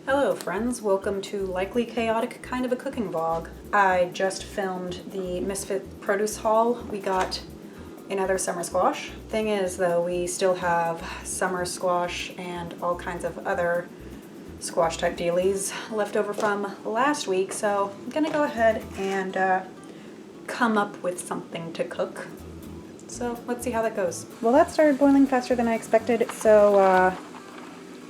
Hello friends, welcome to Likely Chaotic Kind of a Cooking Vlog. I just filmed the Misfit produce haul. We got another summer squash. Thing is though, we still have summer squash and all kinds of other squash type dealies left over from last week, so I'm gonna go ahead and come up with something to cook. So let's see how that goes. Well, that started boiling faster than I expected, so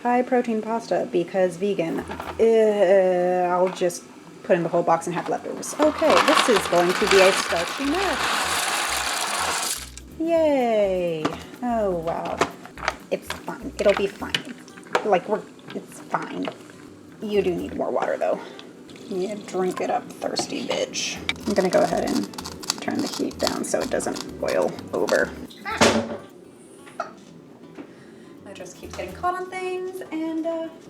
high protein pasta because vegan. I'll just put in the whole box and have leftovers. Okay, this is going to be a starchy mess. Yay! Oh wow. It's fine. It'll be fine. It's fine. You do need more water though. Yeah, drink it up, thirsty bitch. I'm gonna go ahead and turn the heat down so it doesn't boil over. Just keeps getting caught on things, and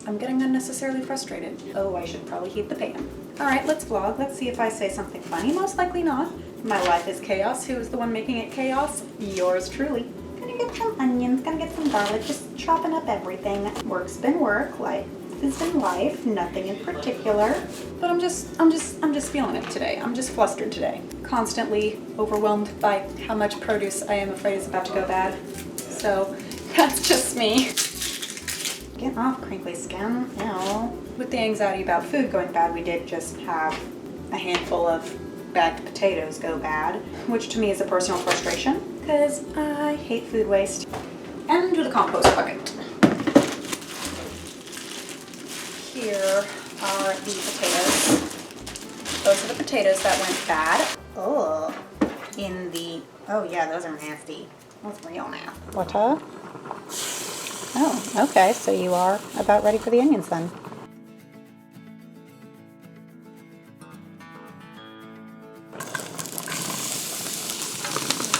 I'm getting unnecessarily frustrated. Oh, I should probably heat the pan. All right, let's vlog. Let's see if I say something funny. Most likely not. My life is chaos. Who is the one making it chaos? Yours truly. Gonna get some onions, gonna get some garlic, just chopping up everything. Work's been work, life has been life, nothing in particular. But I'm just feeling it today. I'm just flustered today. Constantly overwhelmed by how much produce I am afraid is about to go bad. So that's just me. Get off, crinkly skin. Ew. With the anxiety about food going bad, we did just have a handful of bagged potatoes go bad, which to me is a personal frustration because I hate food waste. And to the compost bucket. Here are the potatoes. Those are the potatoes that went bad. Oh, oh yeah, those are nasty. That's real nasty. What? Oh, okay, so you are about ready for the onions then.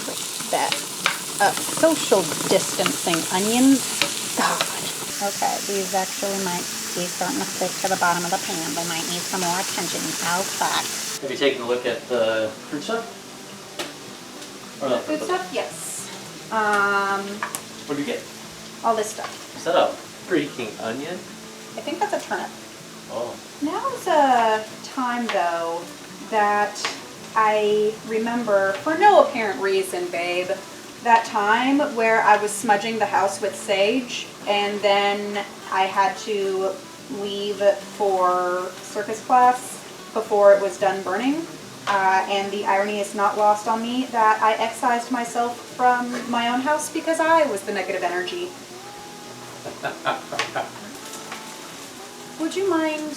Push that up. Social distancing onions. God. Okay, these actually might be starting to stick to the bottom of the pan. They might need some more attention. Oh, fuck. Have you taken a look at the fruit stuff? Or not Food stuff? Yes. What did you get? All this stuff. Is that a freaking onion? I think that's a turnip. Oh. Now's a time, though, that I remember, for no apparent reason, babe, that time where I was smudging the house with sage, and then I had to leave for circus class before it was done burning. And the irony is not lost on me that I excised myself from my own house because I was the negative energy. Would you mind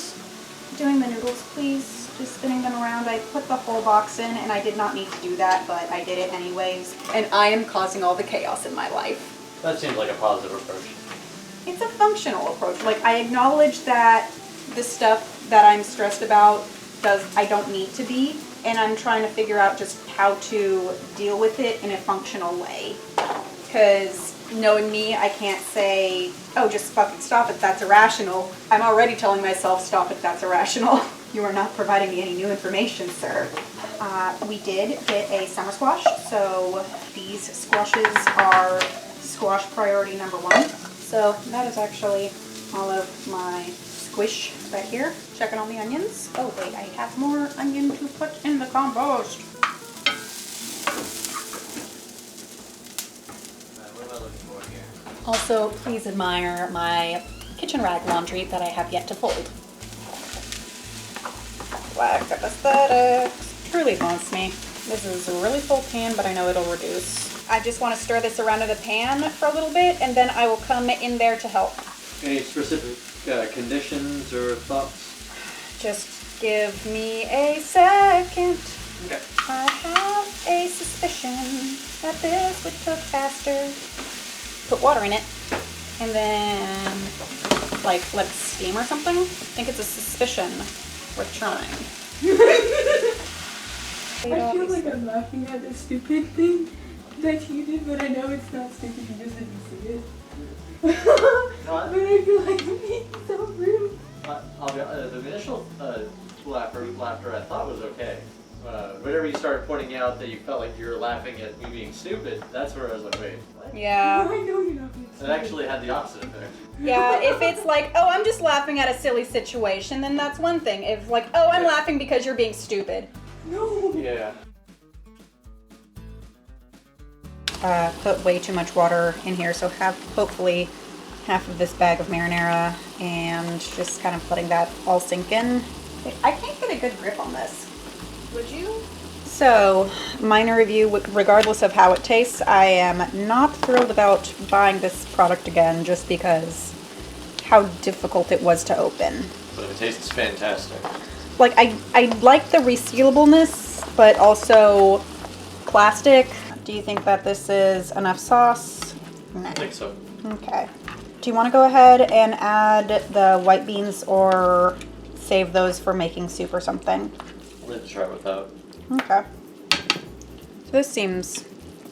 doing the noodles, please? Just spinning them around. I put the whole box in and I did not need to do that, but I did it anyways. And I am causing all the chaos in my life. That seems like a positive approach. It's a functional approach. Like, I acknowledge that the stuff that I'm stressed about I don't need to be, and I'm trying to figure out just how to deal with it in a functional way. Because knowing me, I can't say, oh, just fucking stop it, that's irrational. I'm already telling myself, stop it, that's irrational. You are not providing me any new information, sir. We did get a summer squash, so these squashes are squash priority number 1. So that is actually all of my squish right here. Checking on the onions. Oh wait, I have more onion to put in the compost. What am I looking for here? Also, please admire my kitchen rag laundry that I have yet to fold. Black aesthetics. Truly haunts me. This is a really full pan, but I know it'll reduce. I just want to stir this around in the pan for a little bit, and then I will come in there to help. Any specific conditions or thoughts? Just give me a second. Okay. I have a suspicion that this would cook faster. Put water in it, and then, like, let it steam or something. I think it's a suspicion worth trying. I feel like I'm laughing at the stupid thing that you did, but I know it's not stupid, you just didn't see it. But I feel like I'm being so rude. I'll be, the initial laughter I thought was okay. whenever you started pointing out that you felt like you were laughing at me being stupid, that's where I was like, wait, what? Yeah. I know you're not being It stupid. actually had the opposite effect. Yeah, if it's like, oh, I'm just laughing at a silly situation, then that's one thing. If like, oh, I'm laughing because you're being stupid. No. Yeah. Put way too much water in here, so have hopefully half of this bag of marinara and just kind of letting that all sink in. I can't get a good grip on this. Would you? So, minor review, regardless of how it tastes, I am not thrilled about buying this product again just because how difficult it was to open. But it tastes fantastic. Like, I like the resealableness, but also plastic. Do you think that this is enough sauce? No. I think so. Okay. Do you want to go ahead and add the white beans or save those for making soup or something? Let's try without. Okay. So this seems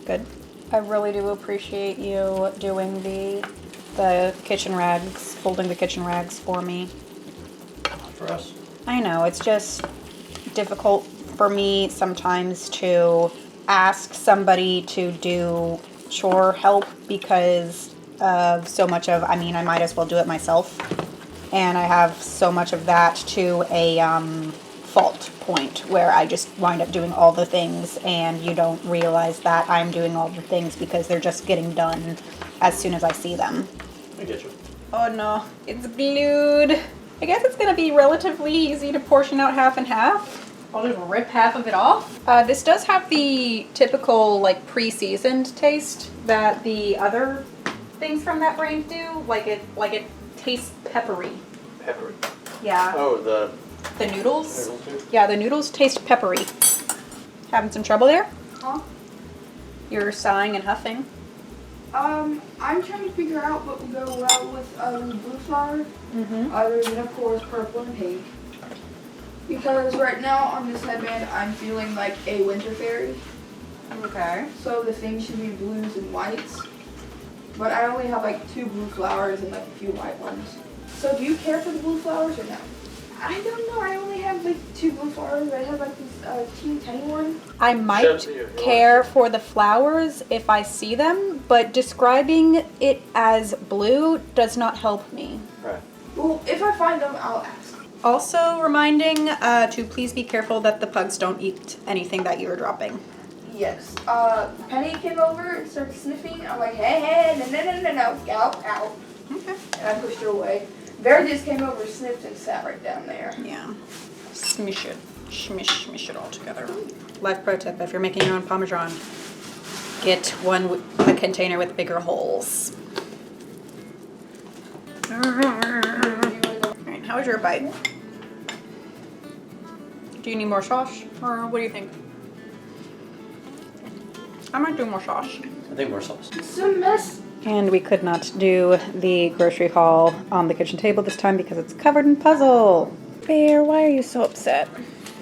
good. I really do appreciate you doing the kitchen rags, folding the kitchen rags for me. For us. I know, it's just difficult for me sometimes to ask somebody to do chore help because of so much of, I mean, I might as well do it myself. And I have so much of that to a fault point where I just wind up doing all the things and you don't realize that I'm doing all the things because they're just getting done as soon as I see them. I get you. Oh no, it's glued. I guess it's gonna be relatively easy to portion out half and half. I'll just rip half of it off. This does have the typical like pre-seasoned taste that the other things from that brand do. Like it tastes peppery. Peppery. Yeah. Oh, the The noodles? noodles too? Yeah, the noodles taste peppery. Having some trouble there? Huh? You're sighing and huffing. I'm trying to figure out what would go well with blue flower, Mm-hmm. other than of course purple and pink. Because right now on this headband, I'm feeling like a winter fairy. Okay. So the thing should be blues and whites. But I only have like 2 blue flowers and like a few white ones. So do you care for the blue flowers or no? I don't know. I only have like 2 blue flowers. I have like this teeny tiny one. I might care for the flowers if I see them, but describing it as blue does not help me. Right. Well, if I find them, I'll ask. Also reminding to please be careful that the pugs don't eat anything that you are dropping. Yes. Penny came over and started sniffing. I'm like, hey, no, out. Okay. And I pushed her away. Bear just came over, sniffed, and sat right down there. Yeah. Smish it all together. Life pro tip, if you're making your own Parmesan, get a container with bigger holes. Alright, how was your bite? Do you need more sauce? Or what do you think? I might do more sauce. I think more sauce. It's a mess. And we could not do the grocery haul on the kitchen table this time because it's covered in puzzle. Bear, why are you so upset?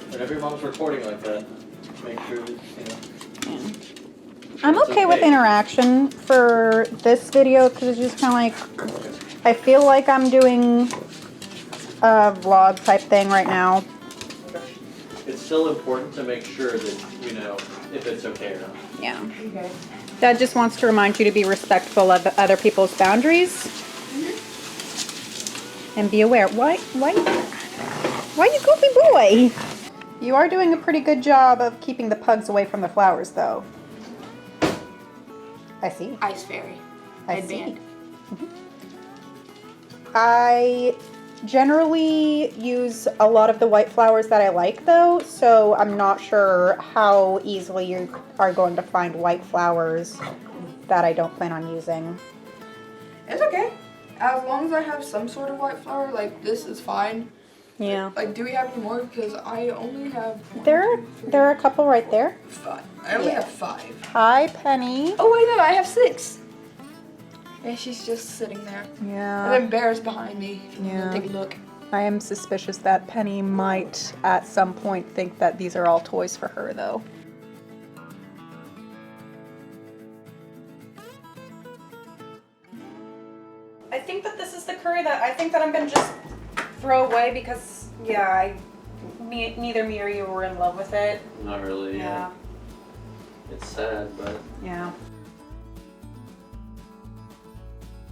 Whenever your mom's recording like that, make sure that, you know. Yeah. I'm okay with interaction for this video because it's just kind of like, I feel like I'm doing a vlog type thing right now. Okay. It's still important to make sure that you know if it's okay or not. Yeah. Okay. Dad just wants to remind you to be respectful of other people's boundaries. And be aware. Why you goofy boy? You are doing a pretty good job of keeping the pugs away from the flowers, though. I see. Ice fairy. I see. I generally use a lot of the white flowers that I like, though, so I'm not sure how easily you are going to find white flowers that I don't plan on using. It's okay. As long as I have some sort of white flower, like this is fine. Yeah. Like, do we have any more? Because I only have one, There 2, 3, are a couple right there. 5. I only Yeah. have 5. Hi, Penny. Oh wait, no, I have 6. And she's just sitting there. And Yeah. then Bear's behind me. If you Yeah. want to take a look. I am suspicious that Penny might at some point think that these are all toys for her, though. I think that this is the curry that I'm gonna just throw away because, yeah, neither me or you were in love with it. Not really. Yeah. It's sad, but. Yeah.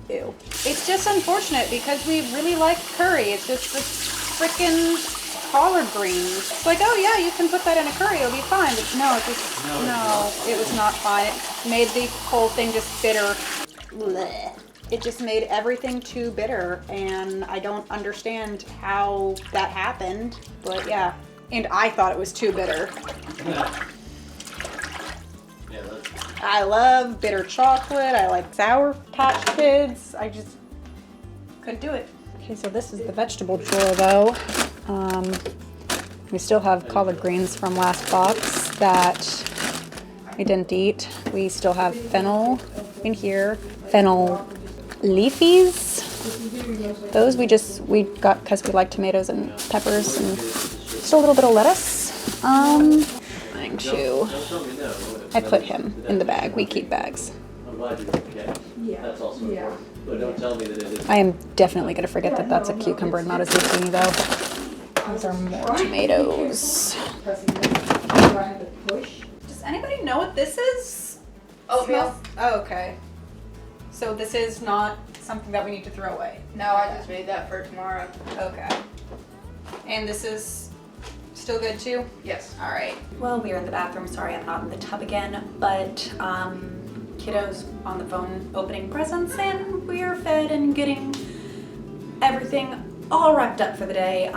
Ew. It's just unfortunate because we really like curry. It's just the frickin' collard greens. It's like, oh yeah, you can put that in a curry, it'll be fine. But no, it was not fine. It made the whole thing just bitter. Blech. It just made everything too bitter, and I don't understand how that happened, but yeah. And I thought it was too bitter. Yeah, that's. I love bitter chocolate. I like Sour Patch Kids. I just couldn't do it. Okay, so this is the vegetable drawer though. We still have collard greens from last box that we didn't eat. We still have fennel in here. Fennel leafies. Those we got because we like tomatoes and peppers, and just a little bit of lettuce. Trying to. I put him in the bag. We keep bags. I'm glad you're okay. Yeah. That's also important. But don't tell me that it is. I am definitely going to forget that that's a cucumber and not a zucchini though. These are more tomatoes. Does anybody know what this is? Oatmeal. Oh, okay. So this is not something that we need to throw away. No, I just made that for tomorrow. Okay. And this is still good too? Yes. All right. Well, we are in the bathroom. Sorry, I'm not in the tub again, but kiddo's on the phone opening presents, and we are fed and getting everything all wrapped up for the day.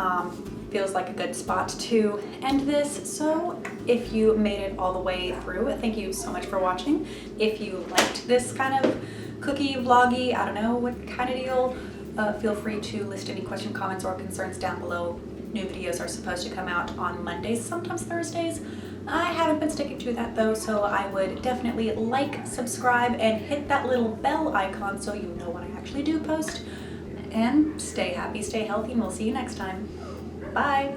Feels like a good spot to end this. So if you made it all the way through, thank you so much for watching. If you liked this kind of cookie vloggy, I don't know what kind of deal, feel free to list any question, comments, or concerns down below. New videos are supposed to come out on Mondays, sometimes Thursdays. I haven't been sticking to that though, so I would definitely like, subscribe, and hit that little bell icon so you know when I actually do post. And stay happy, stay healthy, and we'll see you next time. Bye.